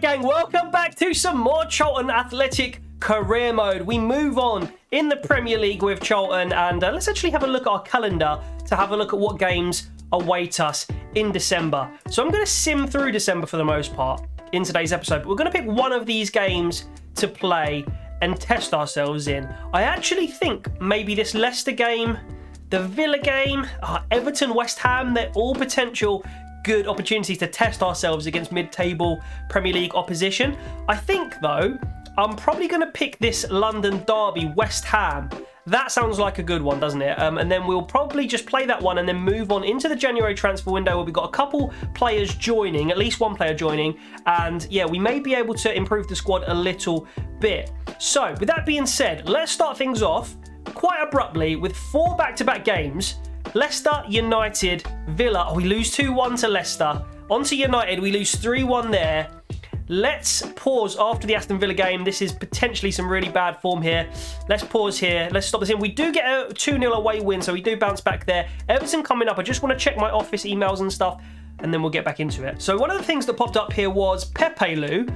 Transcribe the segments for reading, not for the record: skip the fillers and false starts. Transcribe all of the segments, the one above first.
Alright gang, welcome back to some more Charlton Athletic career mode. We move on in the Premier League with Charlton, and let's actually have a look at our calendar to have a look at what games await us in December. So I'm going to sim through December for the most part in today's episode, but we're going to pick one of these games to play and test ourselves in. I actually think maybe this Leicester game, the Villa game, Everton, West Ham, they're all potential good opportunities to test ourselves against mid-table Premier League opposition. I think, though, I'm probably going to pick this London derby, West Ham. That sounds like a good one, doesn't it? And then we'll probably just play that one and then move on into the January transfer window where we've got a couple players joining, at least one player joining. And yeah, we may be able to improve the squad a little bit. So with that being said, let's start things off quite abruptly with 4 back-to-back games. Leicester, United, Villa. Oh, we lose 2-1 to Leicester. On to United, we lose 3-1 there. Let's pause after the Aston Villa game. This is potentially some really bad form here. Let's pause here. Let's stop this in. We do get a 2-0 away win, so we do bounce back there. Everton coming up. I just want to check my office emails and stuff, and then we'll get back into it. So one of the things that popped up here was Pepe Lu.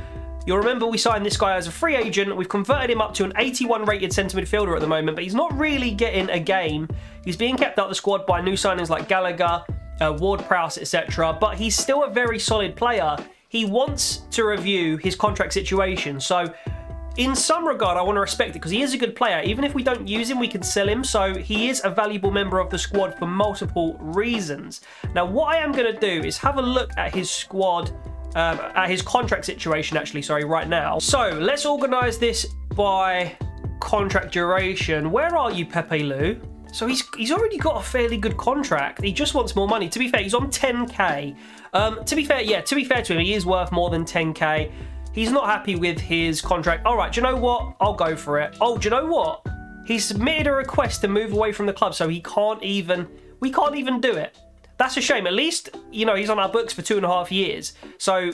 You'll remember we signed this guy as a free agent. We've converted him up to an 81 rated centre midfielder at the moment, but he's not really getting a game. He's being kept out of the squad by new signings like Gallagher, Ward-Prowse, etc. But he's still a very solid player. He wants to review his contract situation. So in some regard, I want to respect it because he is a good player. Even if we don't use him, we can sell him. So he is a valuable member of the squad for multiple reasons. Now, what I am going to do is have a look at his squad, at his contract situation, actually, sorry, right now. So let's organise this by contract duration. Where are you, Pepe Lu? So he's already got a fairly good contract. He just wants more money. To be fair, he's on 10k. To be fair to him, he is worth more than 10k. He's not happy with his contract. All right, do you know what? I'll go for it. Oh, do you know what? He submitted a request to move away from the club, so we can't even do it. That's a shame. At least, you know, he's on our books for 2.5 years. So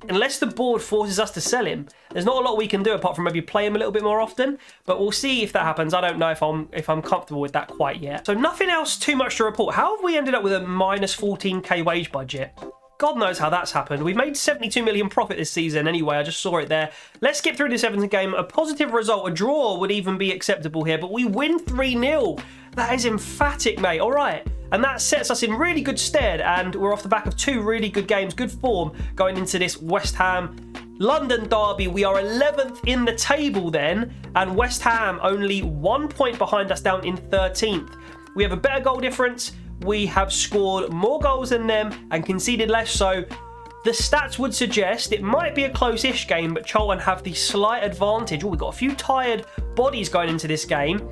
unless the board forces us to sell him, there's not a lot we can do apart from maybe play him a little bit more often. But we'll see if that happens. I don't know if I'm comfortable with that quite yet. So nothing else too much to report. How have we ended up with a minus 14k wage budget? God knows how that's happened. We've made 72 million profit this season anyway. I just saw it there. Let's skip through this Everton game. A positive result, a draw would even be acceptable here. But we win 3-0. That is emphatic, mate. All right. And that sets us in really good stead. And we're off the back of 2 really good games, good form going into this West Ham London derby. We are 11th in the table then. And West Ham only 1 point behind us down in 13th. We have a better goal difference. We have scored more goals than them and conceded less. So the stats would suggest it might be a close-ish game, but Charlton have the slight advantage. Oh, we've got a few tired bodies going into this game.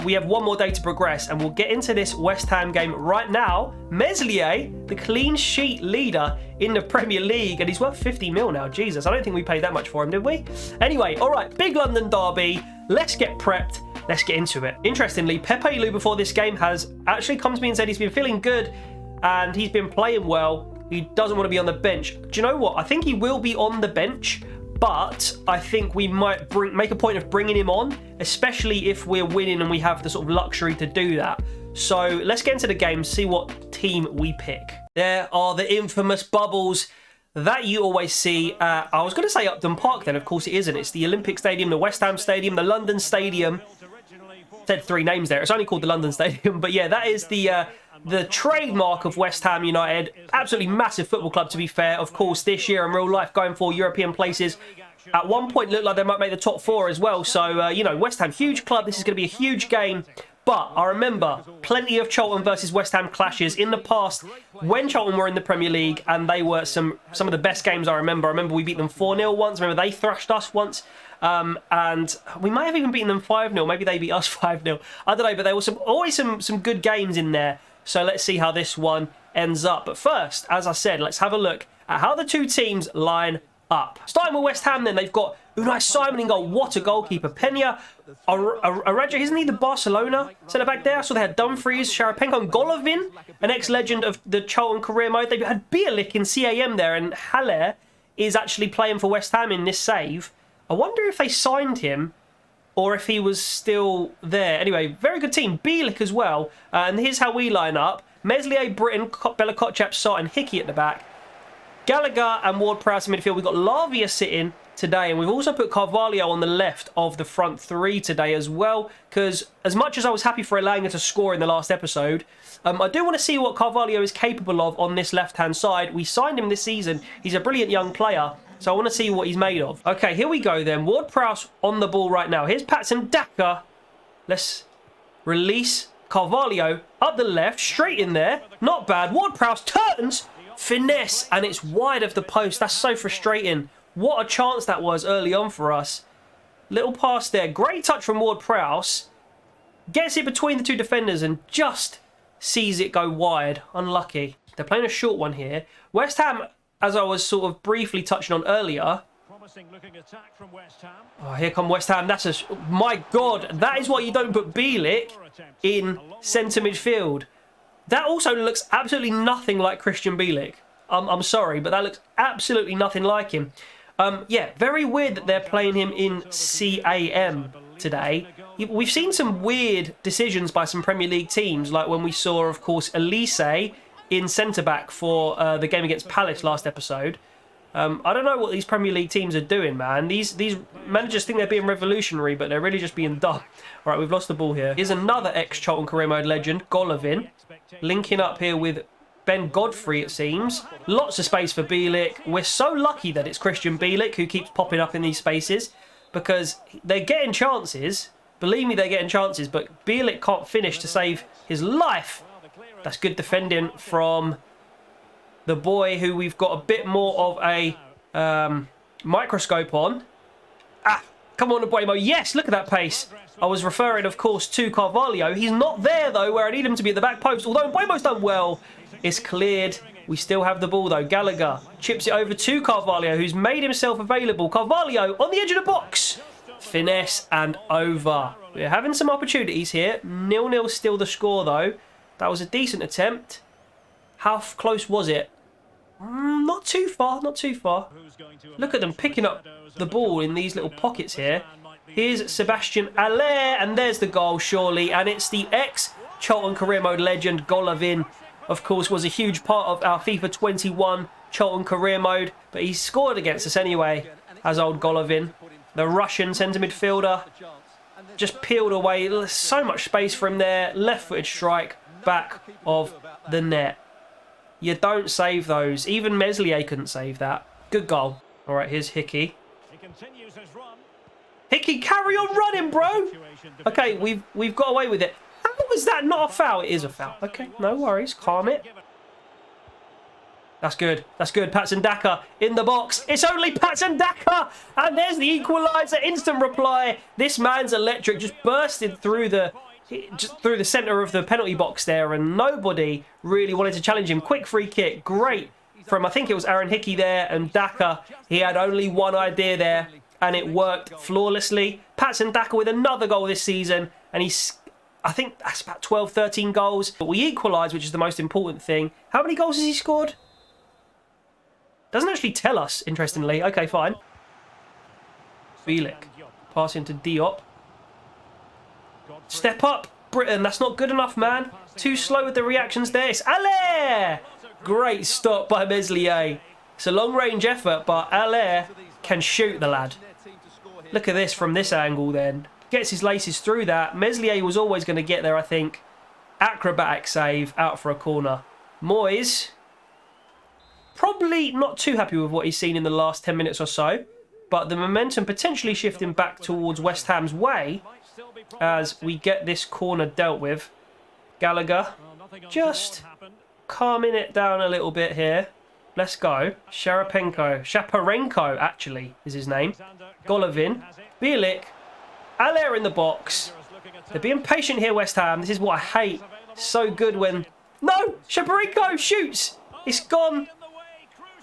We have 1 more day to progress, and we'll get into this West Ham game right now. Meslier, the clean sheet leader in the Premier League, and he's worth 50 mil now. Jesus, I don't think we paid that much for him, did we? Anyway, all right, big London derby. Let's get prepped. Let's get into it. Interestingly, Pepe Lu before this game has actually come to me and said he's been feeling good and he's been playing well. He doesn't want to be on the bench. Do you know what? I think he will be on the bench, but I think we might make a point of bringing him on, especially if we're winning and we have the sort of luxury to do that. So let's get into the game, see what team we pick. There are the infamous bubbles that you always see. I was going to say Upton Park then, of course it isn't. It's the Olympic Stadium, the West Ham Stadium, the London Stadium. Said 3 names there. It's only called the London Stadium, but yeah, that is the trademark of West Ham United. Absolutely massive football club, to be fair. Of course, this year in real life, going for European places. At one point, looked like they might make the top 4 as well. So, you know, West Ham, huge club. This is going to be a huge game. But I remember plenty of Charlton versus West Ham clashes in the past when Charlton were in the Premier League, and they were some of the best games I remember. I remember we beat them 4-0 once. I remember they thrashed us once. And we might have even beaten them 5-0. Maybe they beat us 5-0. I don't know, but there were always some good games in there. So let's see how this one ends up. But first, as I said, let's have a look at how the 2 teams line up. Starting with West Ham then, they've got Unai Simon in goal. What a goalkeeper. Pena, Araja, isn't he the Barcelona centre back there? So they had Dumfries, Sharapenko and Golovin, an ex-legend of the Charlton career mode. They had Bielik in CAM there, and Haller is actually playing for West Ham in this save. I wonder if they signed him or if he was still there. Anyway, very good team. Bielik as well. And here's how we line up. Meslier, Britton, Bella Kotchap, Sart and Hickey at the back. Gallagher and Ward-Prowse in midfield. We've got Lavia sitting today, and we've also put Carvalho on the left of the front three today as well, because as much as I was happy for Elanga to score in the last episode, I do want to see what Carvalho is capable of on this left-hand side. We signed him this season. He's a brilliant young player, so I want to see what he's made of. Okay, here we go then. Ward-Prowse on the ball right now. Here's Patson Daka. Let's release Carvalho up the left, straight in there. Not bad. Ward-Prowse turns, finesse, and it's wide of the post. That's so frustrating. What a chance that was early on for us. Little pass there. Great touch from Ward-Prowse. Gets it between the two defenders and just sees it go wide. Unlucky. They're playing a short one here. West Ham, as I was sort of briefly touching on earlier. Oh, here come West Ham. That's a... My God, that is why you don't put Bielik in centre midfield. That also looks absolutely nothing like Christian Bielik. I'm sorry, but that looks absolutely nothing like him. Yeah, very weird that they're playing him in CAM today. We've seen some weird decisions by some Premier League teams, like when we saw, of course, Elise in centre-back for the game against Palace last episode. I don't know what these Premier League teams are doing, man. These managers think they're being revolutionary, but they're really just being dumb. All right, we've lost the ball here. Here's another ex-Charlton career mode legend, Golovin, linking up here with Ben Godfrey, it seems. Lots of space for Bielik. We're so lucky that it's Christian Bielik who keeps popping up in these spaces, because they're getting chances. Believe me, they're getting chances, but Bielik can't finish to save his life. That's good defending from the boy who we've got a bit more of a microscope on. Ah, come on, Buemo. Yes, look at that pace. I was referring, of course, to Carvalho. He's not there, though, where I need him to be at the back post. Although Buemo's done well. It's cleared. We still have the ball, though. Gallagher chips it over to Carvalho, who's made himself available. Carvalho on the edge of the box. Finesse and over. We're having some opportunities here. 0-0 still the score, though. That was a decent attempt. How close was it? Not too far, not too far. Look at them picking up the ball in these little pockets here. Here's Sebastian Aller, and there's the goal, surely. And it's the ex-Charlton career mode legend, Golovin. Of course, was a huge part of our FIFA 21 Charlton career mode. But he scored against us anyway, as old Golovin. The Russian centre midfielder just peeled away. There's so much space for him there. Left-footed strike, back of the net. You don't save those. Even Meslier couldn't save that. Good goal. All right, here's Hickey. Hickey, carry on running, bro. Okay, we've got away with it. How is that not a foul? It is a foul. Okay, no worries. Calm it. That's good. That's good. Patson Daka in the box. It's only Patson Daka. And there's the equaliser. Instant reply. This man's electric. Just bursted through the centre of the penalty box there, and nobody really wanted to challenge him. Quick free kick. Great from, I think it was Aaron Hickey there, and Daka. He had only one idea there, and it worked flawlessly. Patson Daka with another goal this season, and I think that's about 12, 13 goals. But we equalised, which is the most important thing. How many goals has he scored? Doesn't actually tell us, interestingly. Okay, fine. Bielik passing to Diop. Step up, Britain. That's not good enough, man. Too slow with the reactions there. It's Aller. Great stop by Meslier. It's a long-range effort, but Aller can shoot the lad. Look at this from this angle then. Gets his laces through that. Meslier was always going to get there, I think. Acrobatic save out for a corner. Moyes, probably not too happy with what he's seen in the last 10 minutes or so, but the momentum potentially shifting back towards West Ham's way as we get this corner dealt with. Gallagher just calming it down a little bit here. Let's go. Shaparenko, actually, is his name. Golovin. Bielik. Aller in the box. They're being patient here, West Ham. This is what I hate. So good when... No! Shaparenko shoots! It's gone...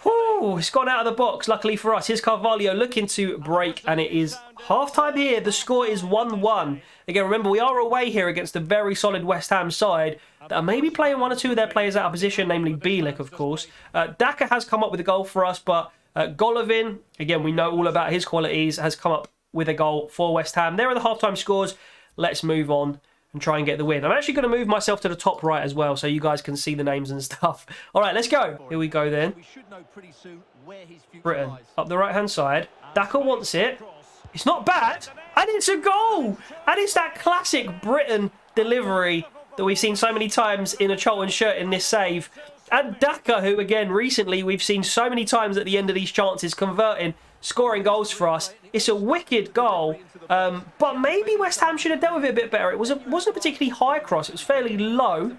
Whew, it's gone out of the box, luckily for us. Here's Carvalho looking to break, and it is half-time here. The score is 1-1. Again, remember, we are away here against a very solid West Ham side that are maybe playing one or two of their players out of position, namely Bielik, of course. Daka has come up with a goal for us, but Golovin, again, we know all about his qualities, has come up with a goal for West Ham. There are the half-time scores. Let's move on. and try and get the win. I'm actually going to move myself to the top right as well so you guys can see the names and stuff. All right, let's go. Here we go then. Britain, up the right-hand side. Daka wants it. It's not bad. And it's a goal. And it's that classic Britain delivery that we've seen so many times in a Charlton shirt in this save. And Daka, who, again, recently we've seen so many times at the end of these chances converting, scoring goals for us. It's a wicked goal. But maybe West Ham should have dealt with it a bit better. It wasn't a particularly high cross. It was fairly low.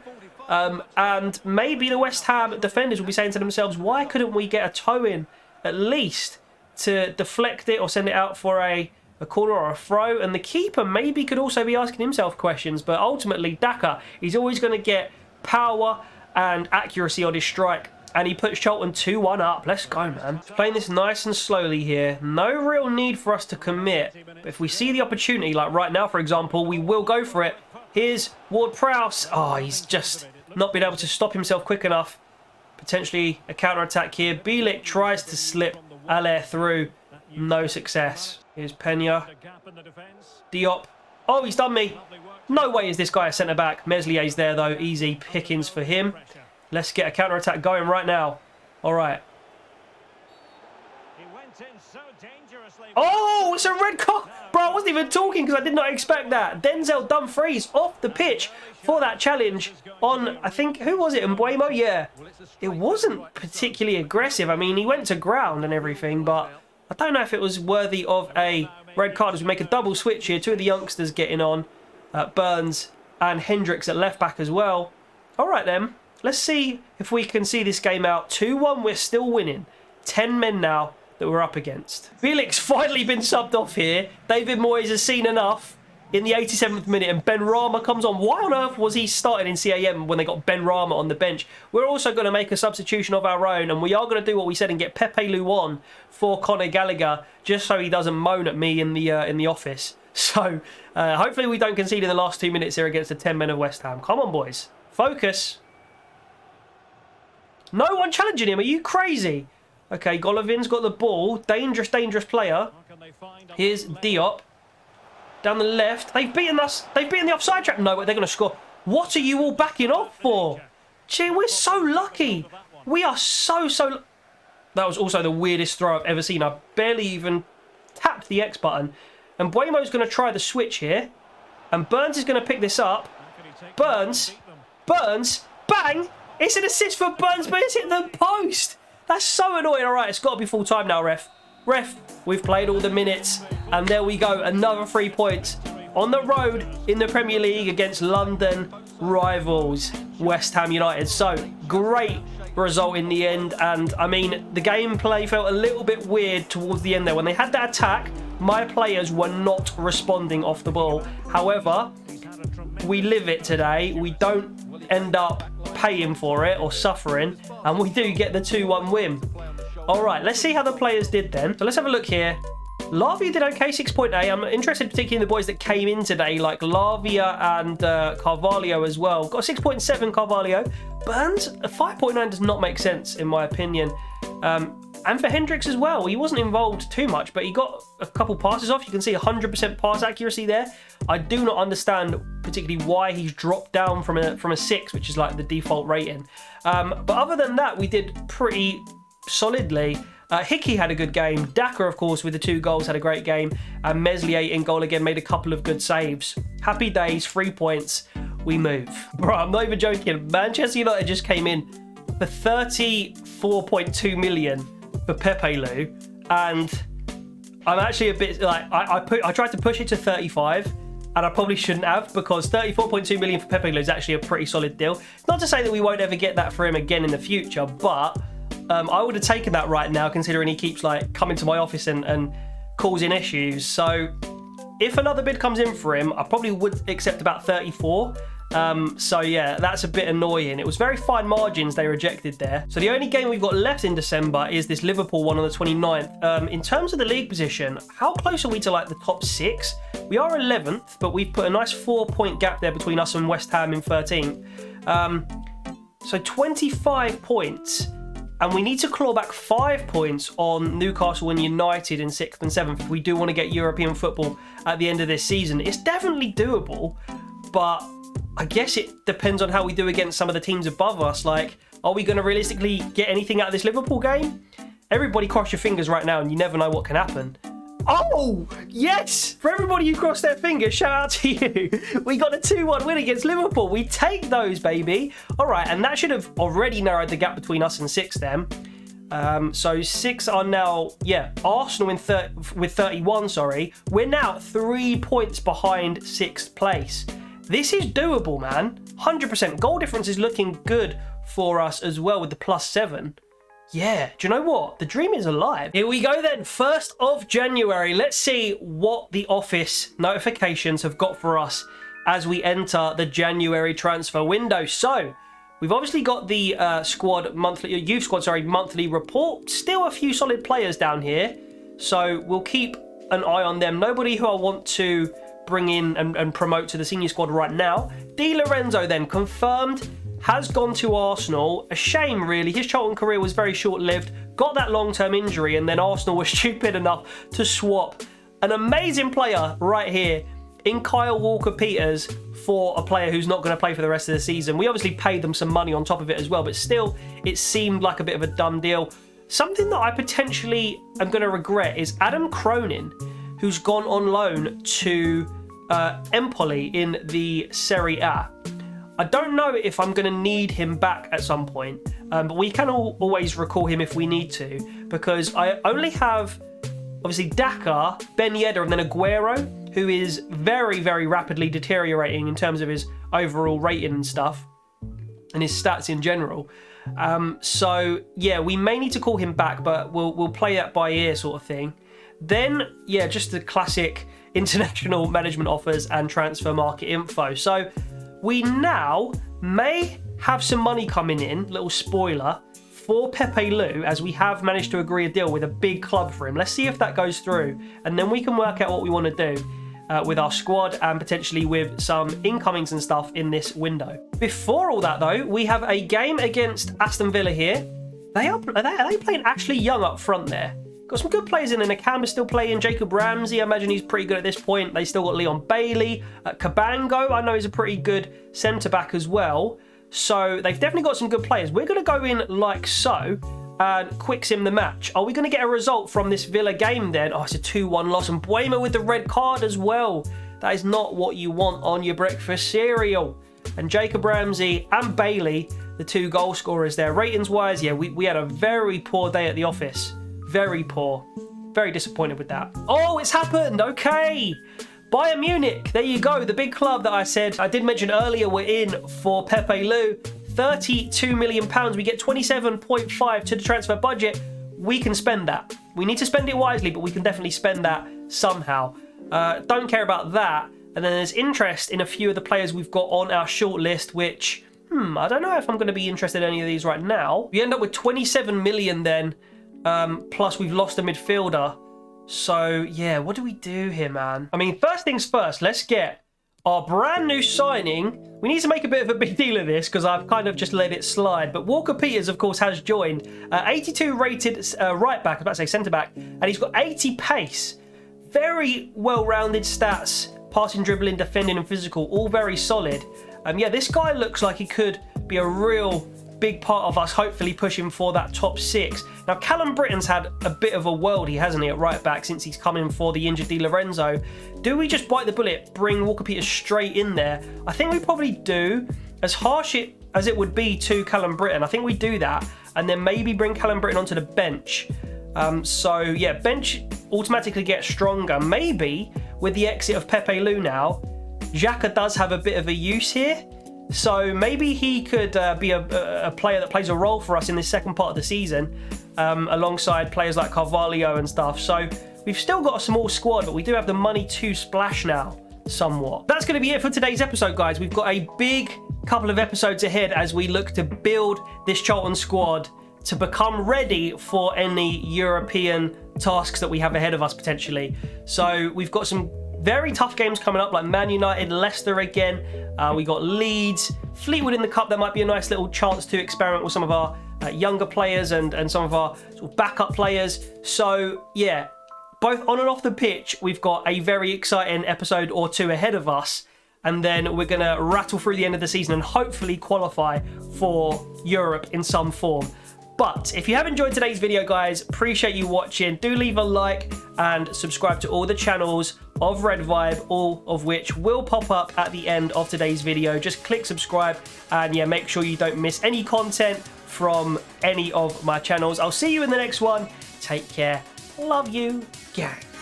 And maybe the West Ham defenders will be saying to themselves, why couldn't we get a toe in at least to deflect it or send it out for a corner or a throw? And the keeper maybe could also be asking himself questions. But ultimately, Daka, he's always going to get power and accuracy on his strike. And he puts Charlton 2-1 up. Let's go, man. Playing this nice and slowly here. No real need for us to commit. But if we see the opportunity, like right now, for example, we will go for it. Here's Ward-Prowse. Oh, he's just not been able to stop himself quick enough. Potentially a counter-attack here. Bielik tries to slip Allaire through. No success. Here's Pena. Diop. Oh, he's done me. No way is this guy a centre-back. Meslier's there, though. Easy pickings for him. Let's get a counter-attack going right now. All right. Oh, it's a red card. Bro, I wasn't even talking because I did not expect that. Denzel Dumfries off the pitch for that challenge on, I think, who was it? Mbuemo? Yeah. It wasn't particularly aggressive. I mean, he went to ground and everything, but I don't know if it was worthy of a red card as we make a double switch here. Two of the youngsters getting on. Burns and Hendricks at left-back as well. All right, then. Let's see if we can see this game out. 2-1, we're still winning. 10 men now that we're up against. Bielik's finally been subbed off here. David Moyes has seen enough in the 87th minute and Ben Rama comes on. Why on earth was he starting in CAM when they got Ben Rama on the bench? We're also going to make a substitution of our own and we are going to do what we said and get Pepe Lu on for Conor Gallagher just so he doesn't moan at me in the office. So hopefully we don't concede in the last 2 minutes here against the 10 men of West Ham. Come on, boys. Focus. No one challenging him. Are you crazy? Okay, Golovin's got the ball. Dangerous, dangerous player. Here's Diop. Down the left. They've beaten us. They've beaten the offside trap. No, but they're going to score. What are you all backing off for? Gee, we're so lucky. We are so... That was also the weirdest throw I've ever seen. I barely even tapped the X button. And Buemo's going to try the switch here. And Burns is going to pick this up. Burns. Bang. It's an assist for Burns, but it's hit the post. That's so annoying. All right, it's got to be full time now, ref. Ref, we've played all the minutes. And there we go. Another 3 points on the road in the Premier League against London rivals, West Ham United. So, great result in the end. And, I mean, the gameplay felt a little bit weird towards the end there. When they had that attack, my players were not responding off the ball. However, we live it today. We don't end up paying for it or suffering, and we do get the 2-1 win. All right, let's see how the players did then. So let's have a look here. Lavia did okay, 6.8. I'm interested particularly in the boys that came in today, like Lavia and Carvalho as well. Got a 6.7 Carvalho. Burns, a 5.9 does not make sense in my opinion. And for Hendricks as well, he wasn't involved too much, but he got a couple passes off. You can see 100% pass accuracy there. I do not understand particularly why he's dropped down from a 6, which is like the default rating. But other than that, we did pretty solidly. Hickey had a good game. Daka, of course, with the 2 goals, had a great game. And Meslier in goal again, made a couple of good saves. Happy days, 3 points. We move. Bro, I'm not even joking. Manchester United just came in for 34.2 million for Pepe Lu, and I'm actually a bit like I tried to push it to 35, and I probably shouldn't have, because 34.2 million for Pepe Lu is actually a pretty solid deal. Not to say that we won't ever get that for him again in the future, but I would have taken that right now, considering he keeps like coming to my office and causing issues. So if another bid comes in for him, I probably would accept about 34. So yeah, that's a bit annoying. It was very fine margins they rejected there. So the only game we've got left in December is this Liverpool one on the 29th. In terms of the league position, how close are we to like the top 6? We are 11th, but we've put a nice 4-point gap there between us and West Ham in 13th. So 25 points. And we need to claw back 5 points on Newcastle and United in 6th and 7th if we do want to get European football at the end of this season. It's definitely doable. but I guess it depends on how we do against some of the teams above us. Like, are we going to realistically get anything out of this Liverpool game? Everybody cross your fingers right now, and you never know what can happen. Oh, yes! For everybody who crossed their fingers, shout out to you. We got a 2-1 win against Liverpool. We take those, baby. All right, and that should have already narrowed the gap between us and 6 then. So 6 are now, Arsenal with 31, sorry. We're now 3 points behind 6th place. This is doable, man. 100%. Goal difference is looking good for us as well with the +7. Yeah, do you know what? The dream is alive. Here we go then, 1st of January. Let's see what the office notifications have got for us as we enter the January transfer window. So, we've obviously got the youth squad monthly report. Still a few solid players down here. So, we'll keep an eye on them. Nobody who I want to bring in and promote to the senior squad right now. Di Lorenzo then confirmed. Has gone to Arsenal. A shame, really. His Charlton career was very short-lived. Got that long-term injury, and then Arsenal was stupid enough to swap an amazing player right here in Kyle Walker-Peters for a player who's not going to play for the rest of the season. We obviously paid them some money on top of it as well, but still, it seemed like a bit of a dumb deal. Something that I potentially am going to regret is Adam Cronin, who's gone on loan to Empoli in the Serie A. I don't know if I'm going to need him back at some point, but we can always recall him if we need to, because I only have, obviously, Daka, Ben Yedder, and then Aguero, who is very, very rapidly deteriorating in terms of his overall rating and stuff, and his stats in general. So, yeah, we may need to call him back, but we'll play that by ear sort of thing. Then, yeah, just the classic international management offers and transfer market info. So, we now may have some money coming in, little spoiler, for Pepe Lu, as we have managed to agree a deal with a big club for him. Let's see if that goes through, and then we can work out what we want to do with our squad and potentially with some incomings and stuff in this window. Before all that, though, we have a game against Aston Villa here. Are they playing actually young up front there? Got some good players in, and Nakamba's still playing. Jacob Ramsey, I imagine he's pretty good at this point. They still got Leon Bailey. Cabango, I know he's a pretty good centre-back as well. So they've definitely got some good players. We're going to go in like so and quick sim the match. Are we going to get a result from this Villa game then? Oh, it's a 2-1 loss. And Buema with the red card as well. That is not what you want on your breakfast cereal. And Jacob Ramsey and Bailey, the 2 goal scorers there. Ratings-wise, yeah, we had a very poor day at the office. Very poor. Very disappointed with that. Oh, it's happened. Okay. Bayern Munich. There you go. The big club that I said I did mention earlier we're in for Pepe Lu. £32 million. We get 27.5 to the transfer budget. We can spend that. We need to spend it wisely, but we can definitely spend that somehow. Don't care about that. And then there's interest in a few of the players we've got on our short list, which, I don't know if I'm going to be interested in any of these right now. We end up with 27 million then. Plus we've lost a midfielder. So, yeah, what do we do here, man? I mean, first things first, let's get our brand new signing. We need to make a bit of a big deal of this because I've kind of just let it slide. But Walker-Peters, of course, has joined. 82 rated right back, I was about to say centre back. And he's got 80 pace. Very well-rounded stats. Passing, dribbling, defending and physical. All very solid. Yeah, this guy looks like he could be a real big part of us hopefully pushing for that top 6. Now, Callum Britton's had a bit of a worldie, hasn't he, at right back since he's come in for the injured Di Lorenzo. Do we just bite the bullet, bring Walker-Peters straight in there? I think we probably do. As harsh as it would be to Callum Britton, I think we do that. And then maybe bring Callum Britton onto the bench. So, yeah, bench automatically gets stronger. Maybe with the exit of Pepe Lu now, Xhaka does have a bit of a use here. So maybe he could be a player that plays a role for us in this second part of the season, alongside players like Carvalho and stuff. So we've still got a small squad, but we do have the money to splash now, somewhat. That's going to be it for today's episode, guys. We've got a big couple of episodes ahead as we look to build this Charlton squad to become ready for any European tasks that we have ahead of us, potentially. So we've got some very tough games coming up, like Man United, Leicester again. We got Leeds, Fleetwood in the Cup. There might be a nice little chance to experiment with some of our younger players and some of our sort of backup players. So, yeah, both on and off the pitch, we've got a very exciting episode or two ahead of us. and then we're going to rattle through the end of the season and hopefully qualify for Europe in some form. But if you have enjoyed today's video, guys, appreciate you watching. Do leave a like and subscribe to all the channels of Red Vibe, all of which will pop up at the end of today's video. Just click subscribe and yeah, make sure you don't miss any content from any of my channels. I'll see you in the next one. Take care. Love you, gang.